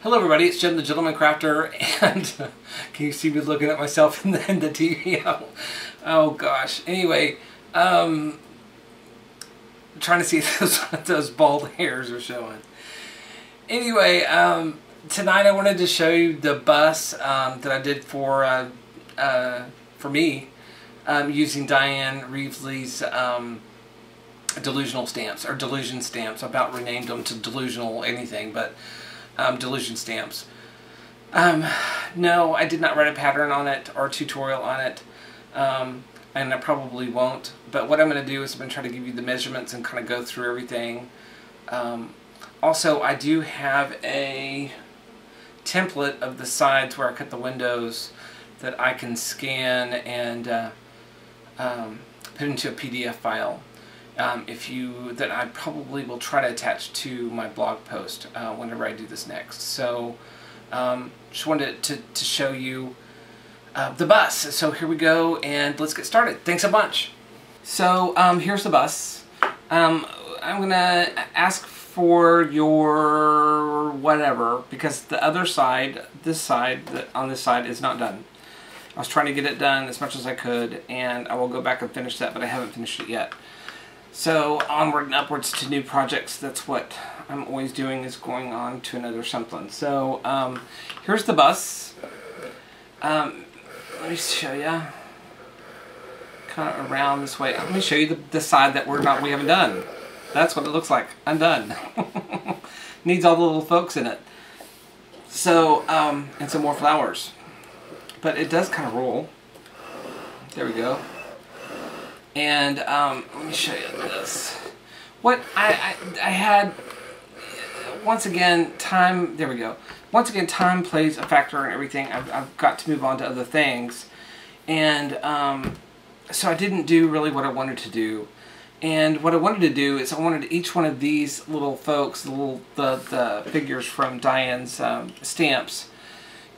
Hello everybody, it's Jim the Gentleman Crafter, and can you see me looking at myself in the TV? Oh gosh. Anyway, trying to see if those bald hairs are showing. Anyway, tonight I wanted to show you the bus that I did for me using Diane Reevely's delusional stamps, or delusion stamps. I about renamed them to delusional anything, but delusion stamps. No, I did not write a pattern on it or a tutorial on it, and I probably won't. But what I'm going to do is I'm going to try to give you the measurements and kind of go through everything. Also, I do have a template of the sides where I cut the windows that I can scan and put into a PDF file. That I probably will try to attach to my blog post whenever I do this next. So just wanted to show you the bus. So here we go, and let's get started. Thanks a bunch. So here's the bus. I'm gonna ask for your whatever, because the other side, on this side is not done. I was trying to get it done as much as I could, and I will go back and finish that, but I haven't finished it yet. So onward and upwards to new projects. That's what I'm always doing, is going on to another something. So here's the bus. Let me show you kind of around this way. Let me show you the side that we haven't done. That's what it looks like. Undone. Needs all the little folks in it. So and some more flowers. But it does kind of roll. There we go. And let me show you this. What I had, once again, time, there we go. Once again, time plays a factor in everything. I've got to move on to other things. And so I didn't do really what I wanted to do. And what I wanted to do is I wanted each one of these little folks, the figures from Diane's stamps,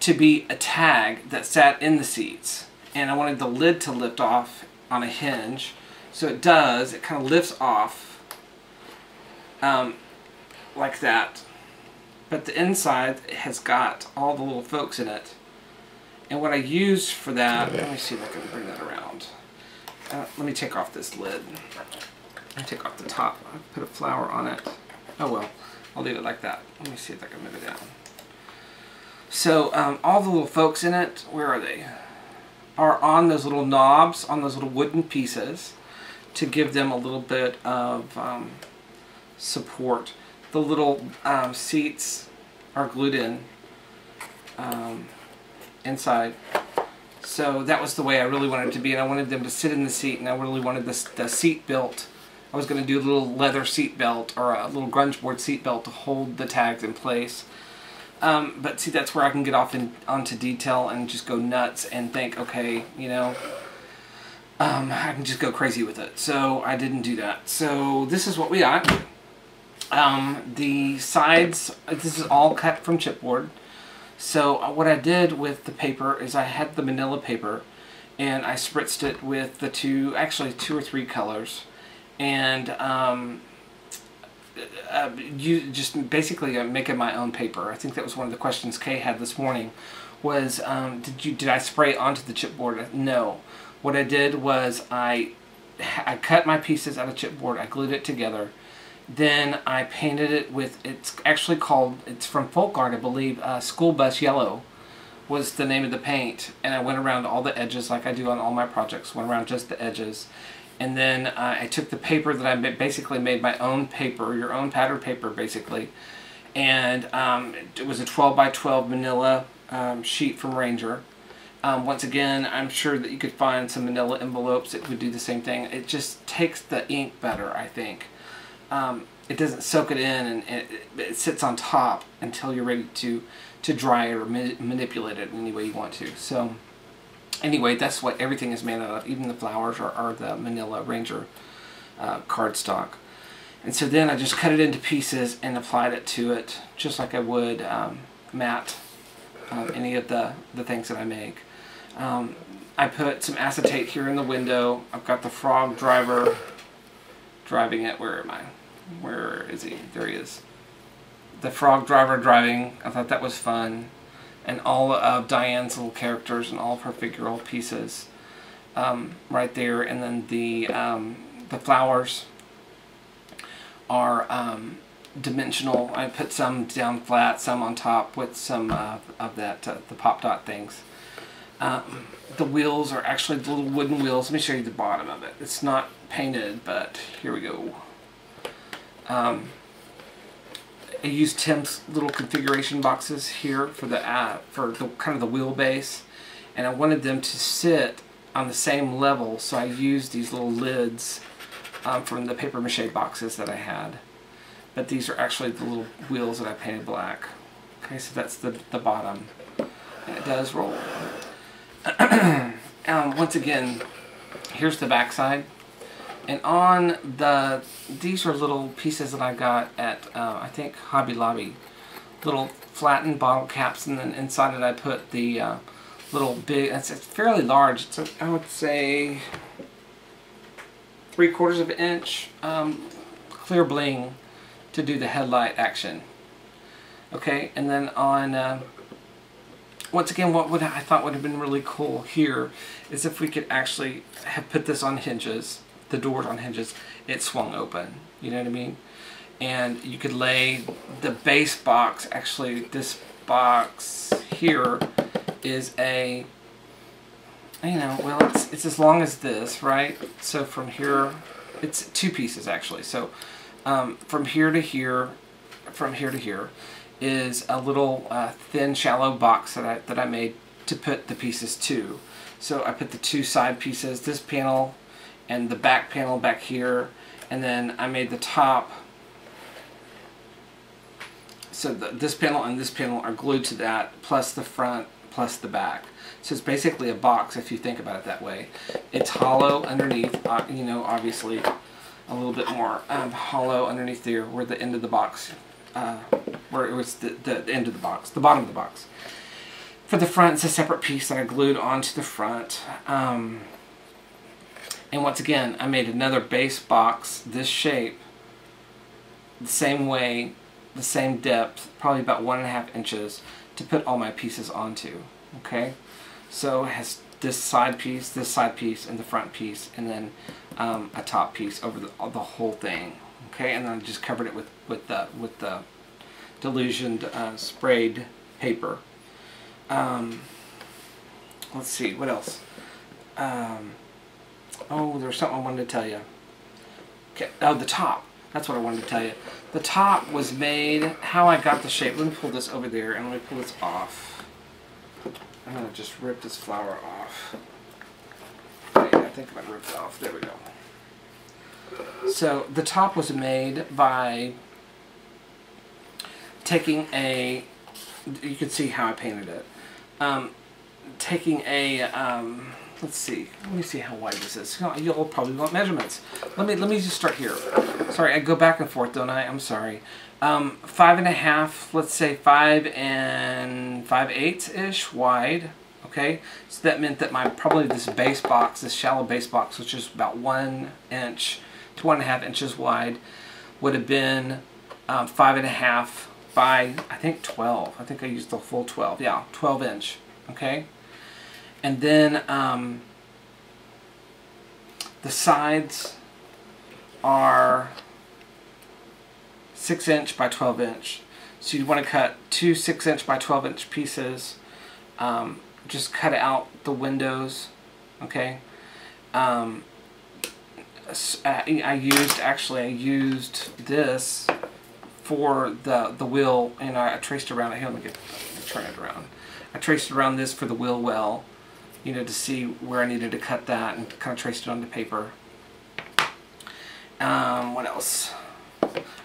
to be a tag that sat in the seats. And I wanted the lid to lift off on a hinge. So it does, it kind of lifts off like that. But the inside has got all the little folks in it. And what I used for that, let me see if I can bring that around. Let me take off this lid. Let me take off the top. I put a flower on it. Oh well, I'll leave it like that. Let me see if I can move it down. So all the little folks in it, where are they? Are on those little knobs, on those little wooden pieces, to give them a little bit of support. The little seats are glued in inside. So that was the way I really wanted it to be, and I wanted them to sit in the seat, and I really wanted the seat belt. I was going to do a little leather seat belt, or a little grunge board seat belt to hold the tags in place. But see, that's where I can get off onto detail and just go nuts and think, okay, you know, I can just go crazy with it. So I didn't do that. So this is what we got. The sides, this is all cut from chipboard. So what I did with the paper is I had the manila paper, and I spritzed it with the two or three colors, and you just basically making my own paper. I think that was one of the questions Kay had this morning, was did I spray onto the chipboard? No. What I did was I cut my pieces out of chipboard, I glued it together, then I painted it with, it's actually called, it's from Folk Art, I believe, School Bus Yellow was the name of the paint, and I went around all the edges like I do on all my projects, went around just the edges. And then I took the paper that I basically made my own paper, your own pattern paper basically, and it was a 12 by 12 manila sheet from Ranger. Once again, I'm sure that you could find some manila envelopes that would do the same thing. It just takes the ink better, I think. It doesn't soak it in, and it sits on top until you're ready to dry it or manipulate it any way you want to. So anyway, that's what everything is made out of. Even the flowers are the manila Ranger cardstock. And so then I just cut it into pieces and applied it to it, just like I would matte any of the things that I make. I put some acetate here in the window. I've got the frog driver driving it. Where am I? Where is he? There he is. the frog driver driving. I thought that was fun. And all of Diane's little characters and all of her figural pieces right there. And then the flowers are dimensional. I put some down flat, some on top with some of that the pop dot things. The wheels are actually the little wooden wheels. Let me show you the bottom of it. It's not painted, but here we go. I used Tim's little configuration boxes here for the kind of the wheelbase, and I wanted them to sit on the same level, so I used these little lids from the paper mache boxes that I had. But these are actually the little wheels that I painted black. Okay, so that's the bottom, and it does roll. Once again, here's the back side. And on these are little pieces that I got at, I think, Hobby Lobby. Little flattened bottle caps, and then inside it I put the little big, it's fairly large. It's, I would say, 3/4 of an inch clear bling to do the headlight action. Okay, and then on, once again, what I thought would have been really cool here is if we could actually have put this on hinges. The doors on hinges, it swung open, you know what I mean? And you could lay the base box. Actually, this box here is a, you know, well, it's as long as this, right? So from here, it's 2 pieces actually. So from here to here, is a little thin, shallow box that I made to put the pieces to. So I put the 2 side pieces, this panel and the back panel back here, and then I made the top. So this panel and this panel are glued to that, plus the front, plus the back. So it's basically a box if you think about it that way. It's hollow underneath, you know, obviously a little bit more hollow underneath there where the end of the box, where it was the end of the box, the bottom of the box. For the front, it's a separate piece that I glued onto the front. And once again, I made another base box, this shape, the same way, the same depth, probably about 1.5 inches, to put all my pieces onto. Okay, so it has this side piece, and the front piece, and then a top piece over the whole thing. Okay, and then I just covered it with the Dylusioned sprayed paper. Let's see, what else? Oh, there's something I wanted to tell you. Okay. Oh, the top. That's what I wanted to tell you. The top was made, how I got the shape. Let me pull this over there and let me pull this off. I'm going to just rip this flower off. Okay, I think I ripped it off. There we go. So the top was made by taking a, you can see how I painted it. Taking a, let's see. Let me see how wide this is. You'll probably want measurements. Let me just start here. Sorry, I go back and forth, don't I? I'm sorry. 5.5. Let's say 5 5/8 ish wide. Okay, so that meant that probably this base box, this shallow base box, which is about 1 inch to 1.5 inches wide, would have been 5.5 by I think 12. I think I used the full 12. Yeah, 12 inch. Okay. And then the sides are 6 inch by 12 inch. So you want to cut 2 6 inch by 12 inch pieces. Just cut out the windows. Okay. I used this for the wheel, and I traced around it. Here, let me turn it around. I traced around this for the wheel well, you know, to see where I needed to cut that, and kind of traced it onto paper. What else?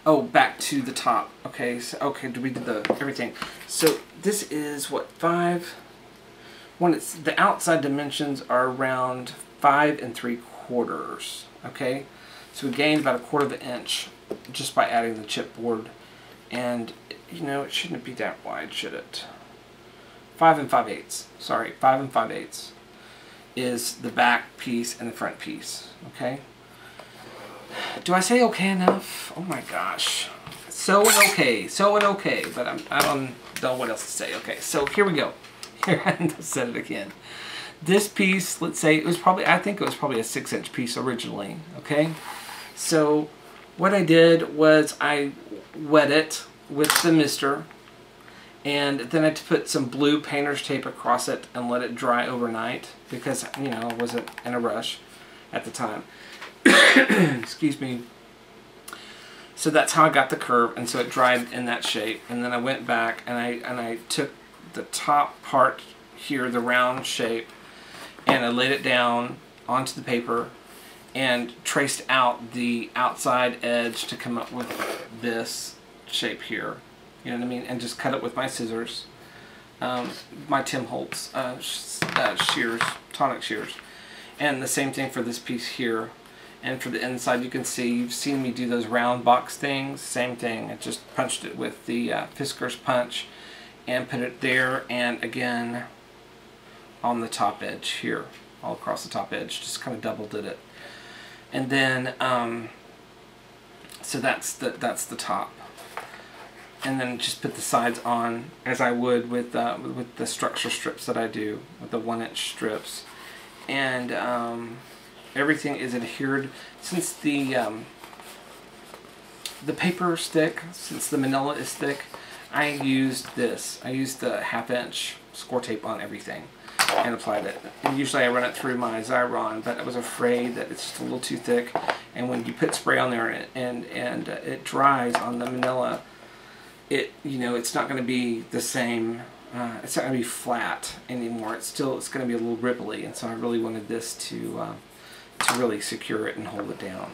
Oh, back to the top. Okay, so okay, we did everything. So this is what, 5. When it's the outside dimensions are around 5 3/4. Okay, so we gained about 1/4 inch just by adding the chipboard, and you know it shouldn't be that wide, should it? 5 5/8. Sorry, 5 5/8 is the back piece and the front piece. Okay. Do I say okay enough? Oh my gosh, so and okay, but I don't know what else to say. Okay, so here we go. Here, I said it again. This piece, let's say it was probably, I think it was probably a 6-inch piece originally. Okay, so what I did was I wet it with the mister, and then I put some blue painter's tape across it and let it dry overnight because, you know, I wasn't in a rush at the time. Excuse me. So that's how I got the curve, and so it dried in that shape. And then I went back and I took the top part here, the round shape, and I laid it down onto the paper and traced out the outside edge to come up with this shape here. You know what I mean? And just cut it with my scissors, my Tim Holtz shears, tonic shears. And the same thing for this piece here. And for the inside, you can see, you've seen me do those round box things. Same thing. I just punched it with the Fisker's punch and put it there, and again on the top edge here, all across the top edge. Just kind of double did it. And then, so that's the top. And then just put the sides on as I would with the structure strips that I do, with the 1-inch strips. And everything is adhered. Since the paper is thick, since the manila is thick, I used this. I used the 1/2-inch score tape on everything and applied it. And usually I run it through my Xyron, but I was afraid that it's just a little too thick. And when you put spray on there and it dries on the manila, it's not going to be the same. It's not going to be flat anymore. It's going to be a little ripply, and so I really wanted this to really secure it and hold it down.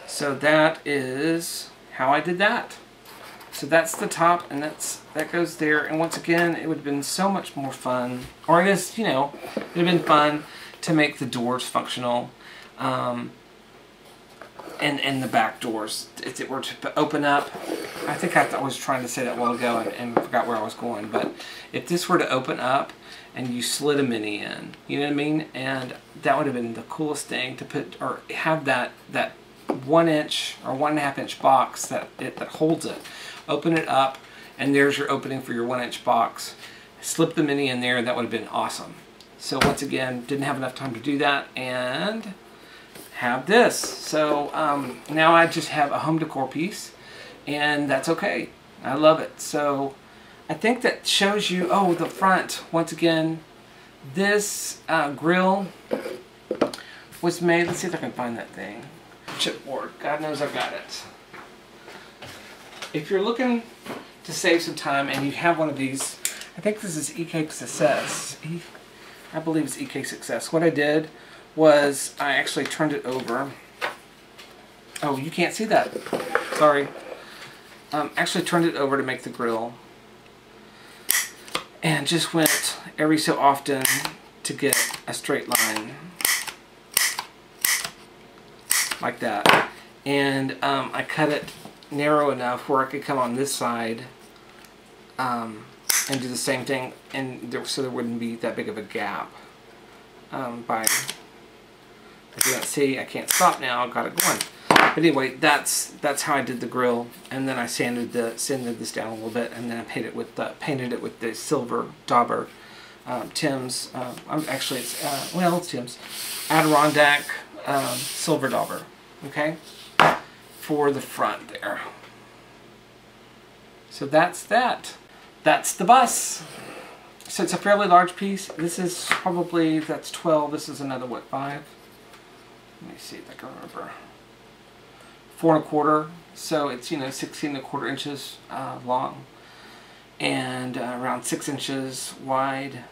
So that is how I did that. So that's the top, and that goes there. And once again, it would have been so much more fun, or I guess, it would have been fun to make the doors functional, and the back doors, if it were to open up. I think I was trying to say that a while ago and forgot where I was going, but if this were to open up and you slid a mini in, you know what I mean? And that would have been the coolest thing to put, or have that 1-inch or 1.5-inch box that holds it. Open it up, and there's your opening for your 1-inch box. Slip the mini in there, and that would have been awesome. So once again, didn't have enough time to do that, and have this. So now I just have a home decor piece, and that's okay. I love it. So I think that shows you, oh, the front. Once again, this grill was made, let's see if I can find that thing. Chipboard. God knows I've got it. If you're looking to save some time and you have one of these, I think this is EK Success. I believe it's EK Success. What I did was I actually turned it over. Oh, you can't see that. Sorry. Actually turned it over to make the grill. And just went every so often to get a straight line. Like that. And I cut it narrow enough where I could come on this side and do the same thing, and so there wouldn't be that big of a gap. If you don't see, I can't stop now. I've got it going. But anyway, that's how I did the grill, and then I sanded this down a little bit, and then I painted it with the silver dauber, Tim's. Actually, it's Tim's Adirondack silver dauber. Okay, for the front there. So that's that. That's the bus. So it's a fairly large piece. This is probably, that's 12. This is another, what, 5? Let me see if I can remember. 4 1/4. So it's, 16 1/4 inches long, and around 6 inches wide,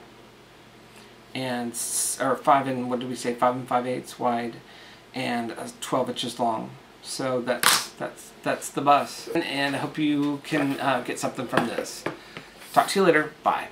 and or 5 and, what did we say, 5 5/8 wide, and 12 inches long. So that's the bus, and I hope you can get something from this. Talk to you later. Bye.